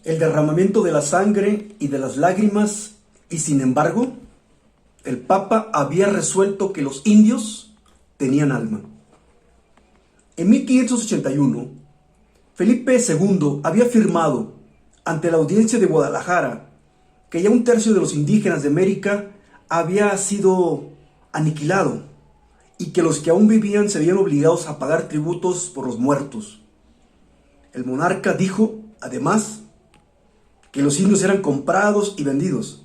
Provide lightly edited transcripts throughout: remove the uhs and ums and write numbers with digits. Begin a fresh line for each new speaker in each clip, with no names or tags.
el derramamiento de la sangre y de las lágrimas, y sin embargo, el Papa había resuelto que los indios tenían alma. En 1581, Felipe II había afirmado ante la audiencia de Guadalajara que ya un tercio de los indígenas de América había sido aniquilado y que los que aún vivían se veían obligados a pagar tributos por los muertos. El monarca dijo, además, que los indios eran comprados y vendidos,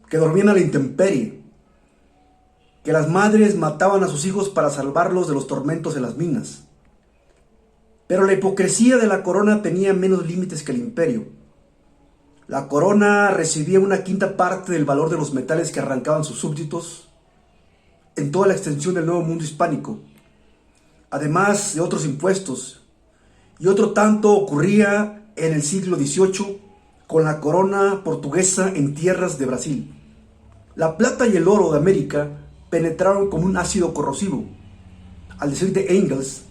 que dormían a la intemperie, que las madres mataban a sus hijos para salvarlos de los tormentos de las minas. Pero la hipocresía de la corona tenía menos límites que el imperio. La corona recibía una quinta parte del valor de los metales que arrancaban sus súbditos en toda la extensión del nuevo mundo hispánico, además de otros impuestos, y otro tanto ocurría en el siglo XVIII con la corona portuguesa en tierras de Brasil. La plata y el oro de América penetraron como un ácido corrosivo, al decir de Engels,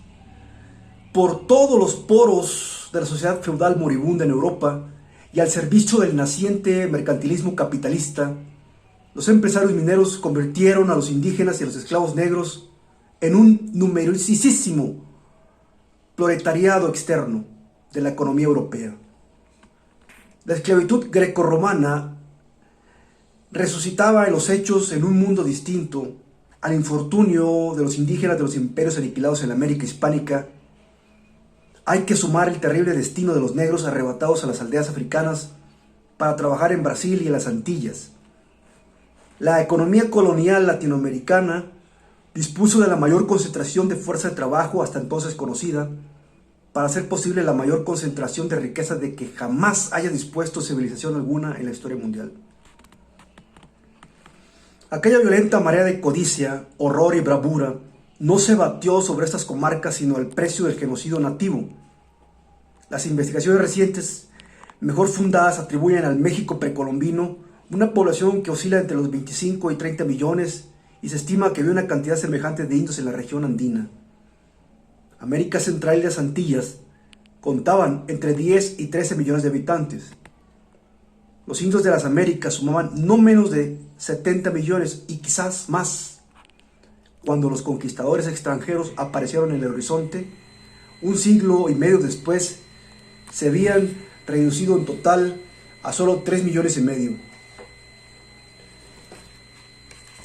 por todos los poros de la sociedad feudal moribunda en Europa y al servicio del naciente mercantilismo capitalista. Los empresarios mineros convirtieron a los indígenas y a los esclavos negros en un numerosísimo proletariado externo de la economía europea. La esclavitud grecorromana resucitaba en los hechos en un mundo distinto al infortunio de los indígenas de los imperios aniquilados en la América hispánica. Hay que sumar el terrible destino de los negros arrebatados a las aldeas africanas para trabajar en Brasil y en las Antillas. La economía colonial latinoamericana dispuso de la mayor concentración de fuerza de trabajo hasta entonces conocida para hacer posible la mayor concentración de riqueza de que jamás haya dispuesto civilización alguna en la historia mundial. Aquella violenta marea de codicia, horror y bravura no se batió sobre estas comarcas sino al precio del genocidio nativo. Las investigaciones recientes, mejor fundadas, atribuyen al México precolombino una población que oscila entre los 25 y 30 millones y se estima que había una cantidad semejante de indios en la región andina. América Central y las Antillas contaban entre 10 y 13 millones de habitantes. Los indios de las Américas sumaban no menos de 70 millones y quizás más. Cuando los conquistadores extranjeros aparecieron en el horizonte, un siglo y medio después, se habían reducido en total a solo 3 millones y medio.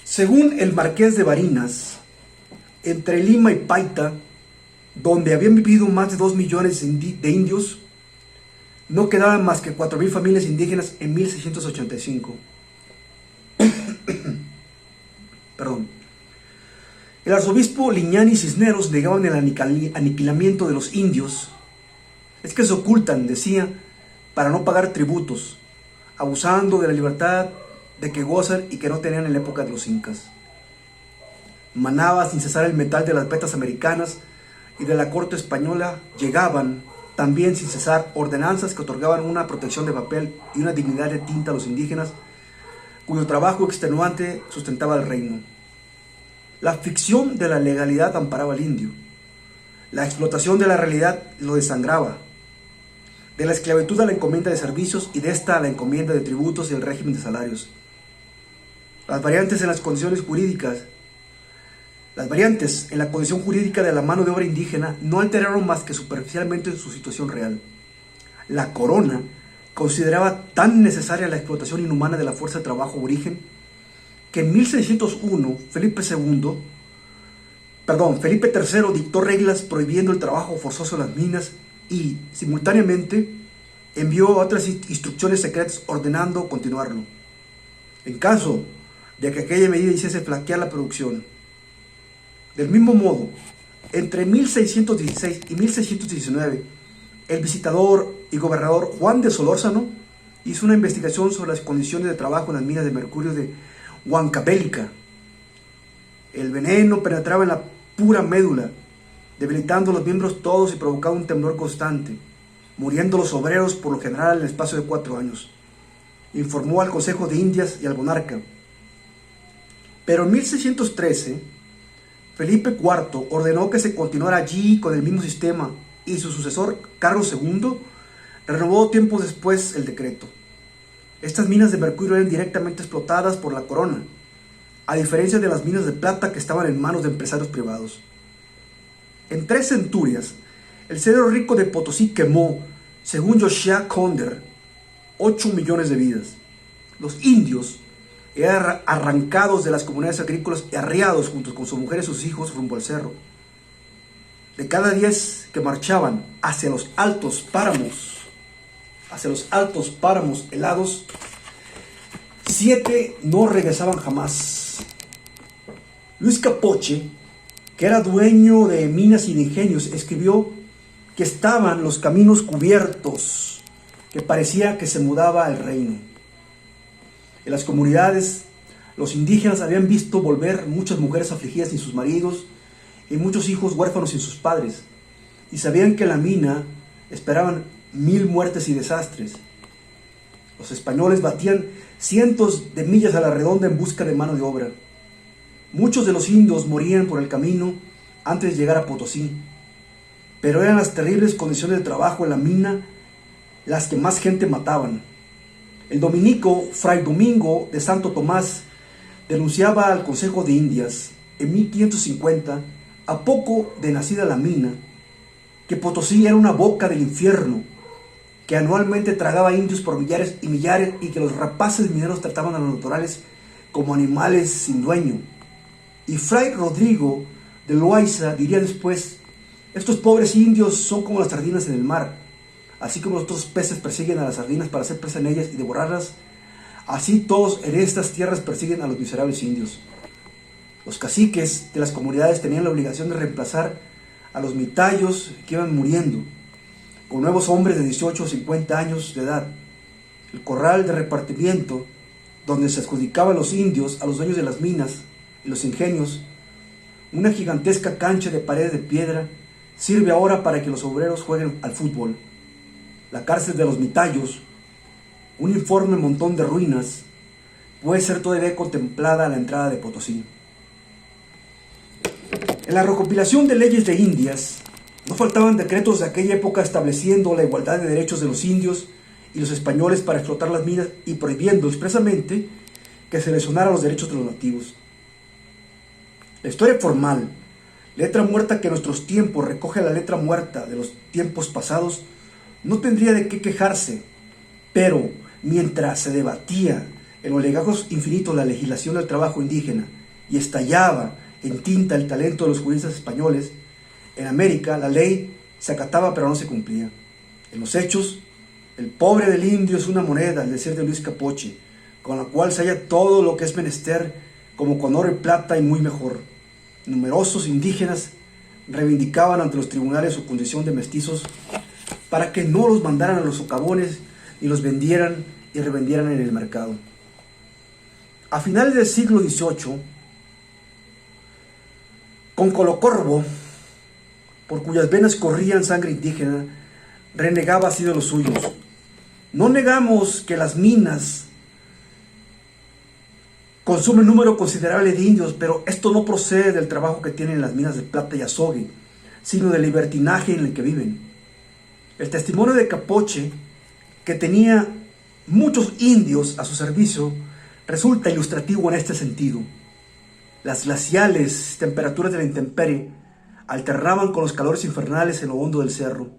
Según el Marqués de Barinas, entre Lima y Paita, donde habían vivido más de 2 millones de indios, no quedaban más que 4.000 familias indígenas en 1685. Perdón. El arzobispo Liñani Cisneros negaban el aniquilamiento de los indios. Es que se ocultan, decía, para no pagar tributos, abusando de la libertad de que gozan y que no tenían en la época de los incas. Manaba sin cesar el metal de las vetas americanas y de la corte española llegaban también sin cesar ordenanzas que otorgaban una protección de papel y una dignidad de tinta a los indígenas, cuyo trabajo extenuante sustentaba el reino. La ficción de la legalidad amparaba al indio. La explotación de la realidad lo desangraba. De la esclavitud a la encomienda de servicios y de esta a la encomienda de tributos y el régimen de salarios. Las variantes en la condición jurídica de la mano de obra indígena no alteraron más que superficialmente su situación real. La corona consideraba tan necesaria la explotación inhumana de la fuerza de trabajo aborigen que en 1601 Felipe III dictó reglas prohibiendo el trabajo forzoso en las minas y, simultáneamente, envió otras instrucciones secretas ordenando continuarlo. En caso de que aquella medida hiciese flaquear la producción. Del mismo modo, entre 1616 y 1619, el visitador y gobernador Juan de Solórzano hizo una investigación sobre las condiciones de trabajo en las minas de mercurio de Huancavelica. El veneno penetraba en la pura médula, debilitando los miembros todos y provocaba un temblor constante, muriendo los obreros por lo general en el espacio de 4 años. Informó al Consejo de Indias y al monarca. Pero en 1613, Felipe IV ordenó que se continuara allí con el mismo sistema y su sucesor, Carlos II, renovó tiempos después el decreto. Estas minas de mercurio eran directamente explotadas por la corona, a diferencia de las minas de plata que estaban en manos de empresarios privados. En 3 centurias, el Cerro Rico de Potosí quemó, según Josiah Conder, 8 millones de vidas. Los indios eran arrancados de las comunidades agrícolas y arriados junto con sus mujeres y sus hijos rumbo al cerro. De cada 10 que marchaban hacia los altos páramos helados, 7 no regresaban jamás. Luis Capoche, que era dueño de minas y de ingenios, escribió que estaban los caminos cubiertos, que parecía que se mudaba el reino. En las comunidades, los indígenas habían visto volver muchas mujeres afligidas sin sus maridos y muchos hijos huérfanos sin sus padres, y sabían que en la mina esperaban 1000 muertes y desastres. Los españoles batían cientos de millas a la redonda en busca de mano de obra. Muchos de los indios morían por el camino antes de llegar a Potosí, pero eran las terribles condiciones de trabajo en la mina las que más gente mataban. El dominico Fray Domingo de Santo Tomás denunciaba al Consejo de Indias en 1550, a poco de nacida la mina, que Potosí era una boca del infierno, que anualmente tragaba indios por millares y millares y que los rapaces mineros trataban a los naturales como animales sin dueño. Y Fray Rodrigo de Loaiza diría después: estos pobres indios son como las sardinas en el mar. Así como los otros peces persiguen a las sardinas para hacer presa en ellas y devorarlas, así todos en estas tierras persiguen a los miserables indios. Los caciques de las comunidades tenían la obligación de reemplazar a los mitayos que iban muriendo, con nuevos hombres de 18 o 50 años de edad. El corral de repartimiento, donde se adjudicaban los indios a los dueños de las minas y los ingenios, una gigantesca cancha de paredes de piedra, sirve ahora para que los obreros jueguen al fútbol. La cárcel de los mitayos, un informe montón de ruinas, puede ser todavía contemplada a la entrada de Potosí. En la recopilación de leyes de Indias, no faltaban decretos de aquella época estableciendo la igualdad de derechos de los indios y los españoles para explotar las minas y prohibiendo expresamente que se lesionara los derechos de los nativos. La historia formal, letra muerta que en nuestros tiempos recoge la letra muerta de los tiempos pasados, no tendría de qué quejarse, pero mientras se debatía en los legajos infinitos la legislación del trabajo indígena y estallaba en tinta el talento de los juristas españoles, en América la ley se acataba pero no se cumplía. En los hechos, el pobre del indio es una moneda, al decir de Luis Capoche, con la cual se halla todo lo que es menester, como con oro y plata y muy mejor. Numerosos indígenas reivindicaban ante los tribunales su condición de mestizos para que no los mandaran a los socavones ni los vendieran y revendieran en el mercado. A finales del siglo XVIII, con Colocorvo, por cuyas venas corrían sangre indígena, renegaba así de los suyos. No negamos que las minas consumen un número considerable de indios, pero esto no procede del trabajo que tienen las minas de plata y azogue, sino del libertinaje en el que viven. El testimonio de Capoche, que tenía muchos indios a su servicio, resulta ilustrativo en este sentido. Las glaciales temperaturas de la intemperie alternaban con los calores infernales en lo hondo del cerro.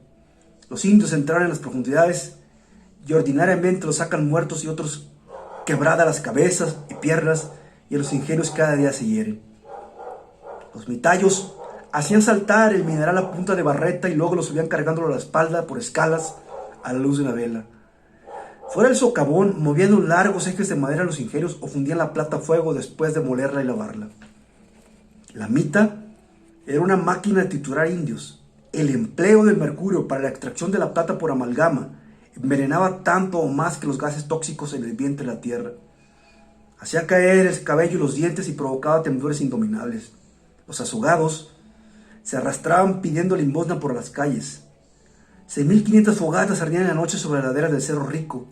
Los indios entraron en las profundidades y ordinariamente los sacan muertos y otros quebradas las cabezas y piernas, y en los ingenios cada día se hieren. Los mitayos hacían saltar el mineral a punta de barreta y luego lo subían cargándolo a la espalda por escalas a la luz de una vela. Fuera del socavón, movían largos ejes de madera a los ingenios o fundían la plata a fuego después de molerla y lavarla. La mita era una máquina de triturar indios. El empleo del mercurio para la extracción de la plata por amalgama envenenaba tanto o más que los gases tóxicos en el vientre de la tierra. Hacía caer el cabello y los dientes y provocaba temblores indominables. Los azogados se arrastraban pidiendo limosna por las calles. 6.500 fogatas ardían en la noche sobre las laderas del Cerro Rico,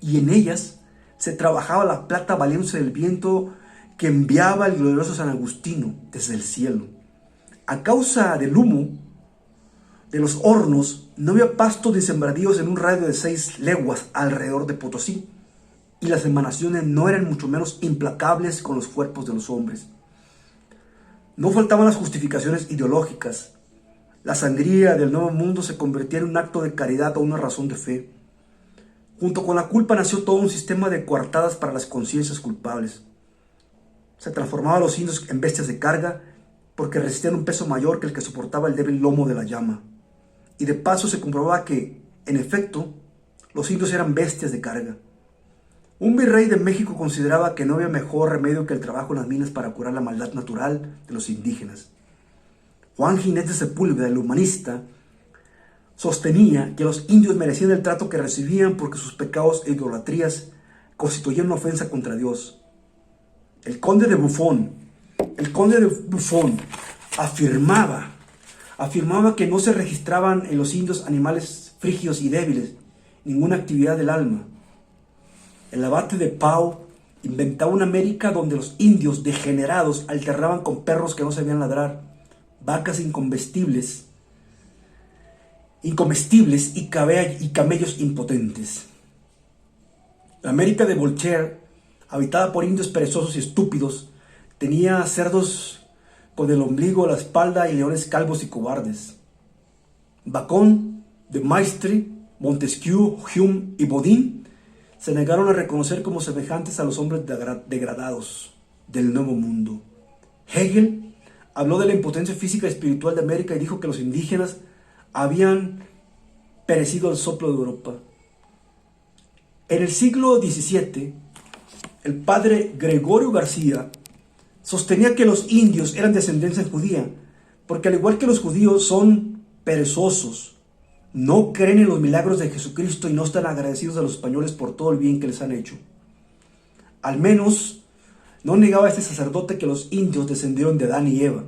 y en ellas se trabajaba la plata valiéndose del viento que enviaba el glorioso San Agustino desde el cielo. A causa del humo, de los hornos no había pastos ni sembradíos en un radio de 6 leguas alrededor de Potosí, y las emanaciones no eran mucho menos implacables con los cuerpos de los hombres. No faltaban las justificaciones ideológicas. La sangría del Nuevo Mundo se convertía en un acto de caridad o una razón de fe. Junto con la culpa nació todo un sistema de coartadas para las conciencias culpables. Se transformaba a los indios en bestias de carga porque resistían un peso mayor que el que soportaba el débil lomo de la llama. Y de paso se comprobaba que, en efecto, los indios eran bestias de carga. Un virrey de México consideraba que no había mejor remedio que el trabajo en las minas para curar la maldad natural de los indígenas. Juan Ginés de Sepúlveda, el humanista, sostenía que los indios merecían el trato que recibían porque sus pecados e idolatrías constituían una ofensa contra Dios. El conde de Buffon afirmaba que no se registraban en los indios animales frígidos y débiles, ninguna actividad del alma. El abate de Pau inventaba una América donde los indios degenerados alternaban con perros que no sabían ladrar, vacas incomestibles y camellos impotentes. La América de Voltaire, habitada por indios perezosos y estúpidos, tenía cerdos con el ombligo a la espalda y leones calvos y cobardes. Bacon, de Maistre, Montesquieu, Hume y Bodin se negaron a reconocer como semejantes a los hombres degradados del Nuevo Mundo. Hegel habló de la impotencia física y espiritual de América y dijo que los indígenas habían perecido al soplo de Europa. En el siglo XVII, el padre Gregorio García sostenía que los indios eran de ascendencia judía, porque al igual que los judíos son perezosos, no creen en los milagros de Jesucristo y no están agradecidos a los españoles por todo el bien que les han hecho. Al menos no negaba este sacerdote que los indios descendieron de Adán y Eva.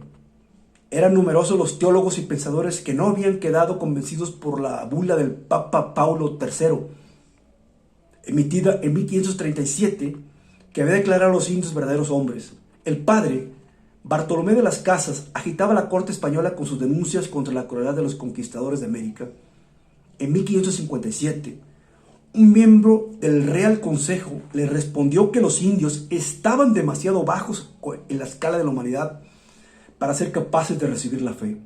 Eran numerosos los teólogos y pensadores que no habían quedado convencidos por la bula del Papa Paulo III, emitida en 1537, que había declarado a los indios verdaderos hombres. El padre Bartolomé de las Casas agitaba la corte española con sus denuncias contra la crueldad de los conquistadores de América. En 1557, un miembro del Real Consejo le respondió que los indios estaban demasiado bajos en la escala de la humanidad para ser capaces de recibir la fe.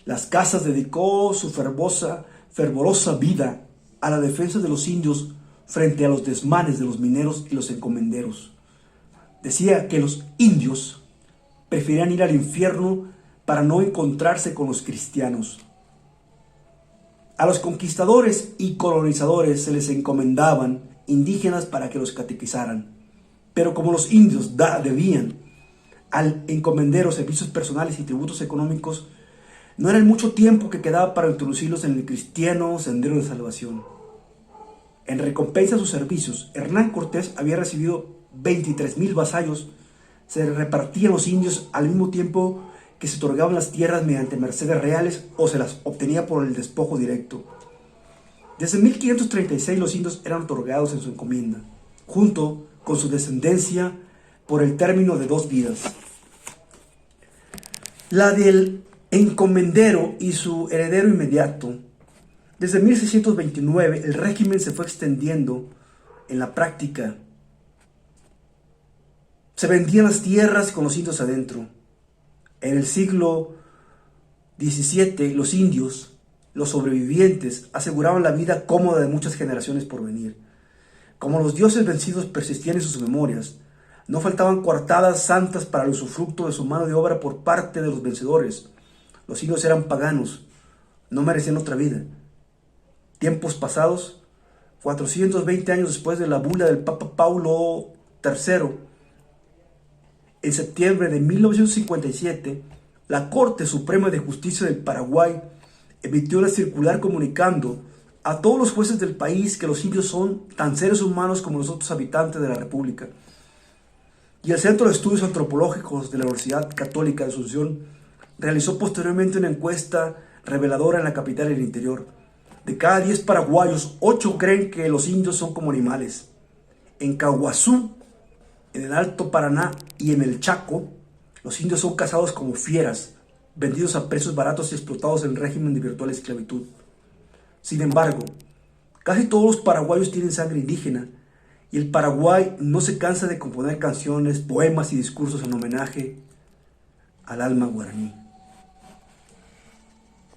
Las Casas dedicó su fervorosa vida a la defensa de los indios frente a los desmanes de los mineros y los encomenderos. Decía que los indios preferían ir al infierno para no encontrarse con los cristianos. A los conquistadores y colonizadores se les encomendaban indígenas para que los catequizaran, pero como los indios debían al encomendero servicios personales y tributos económicos, no era el mucho tiempo que quedaba para introducirlos en el cristiano sendero de salvación. En recompensa a sus servicios, Hernán Cortés había recibido 23,000 vasallos. Se repartían los indios al mismo tiempo que se otorgaban las tierras mediante mercedes reales o se las obtenía por el despojo directo. Desde 1536 los indios eran otorgados en su encomienda, junto con su descendencia, por el término de 2 vidas. La del encomendero y su heredero inmediato. Desde 1629 el régimen se fue extendiendo en la práctica. Se vendían las tierras con los indios adentro. En el siglo XVII los indios, los sobrevivientes, aseguraban la vida cómoda de muchas generaciones por venir. Como los dioses vencidos persistían en sus memorias, no faltaban coartadas santas para el usufructo de su mano de obra por parte de los vencedores. Los indios eran paganos, no merecían otra vida. Tiempos pasados, 420 años después de la bula del Papa Paulo III, en septiembre de 1957, la Corte Suprema de Justicia del Paraguay emitió una circular comunicando a todos los jueces del país que los indios son tan seres humanos como los otros habitantes de la República. Y el Centro de Estudios Antropológicos de la Universidad Católica de Asunción realizó posteriormente una encuesta reveladora en la capital y el interior. De cada 10 paraguayos, 8 creen que los indios son como animales. En Caguazú, en el Alto Paraná y en el Chaco, los indios son cazados como fieras, vendidos a precios baratos y explotados en el régimen de virtual esclavitud. Sin embargo, casi todos los paraguayos tienen sangre indígena y el Paraguay no se cansa de componer canciones, poemas y discursos en homenaje al alma guaraní.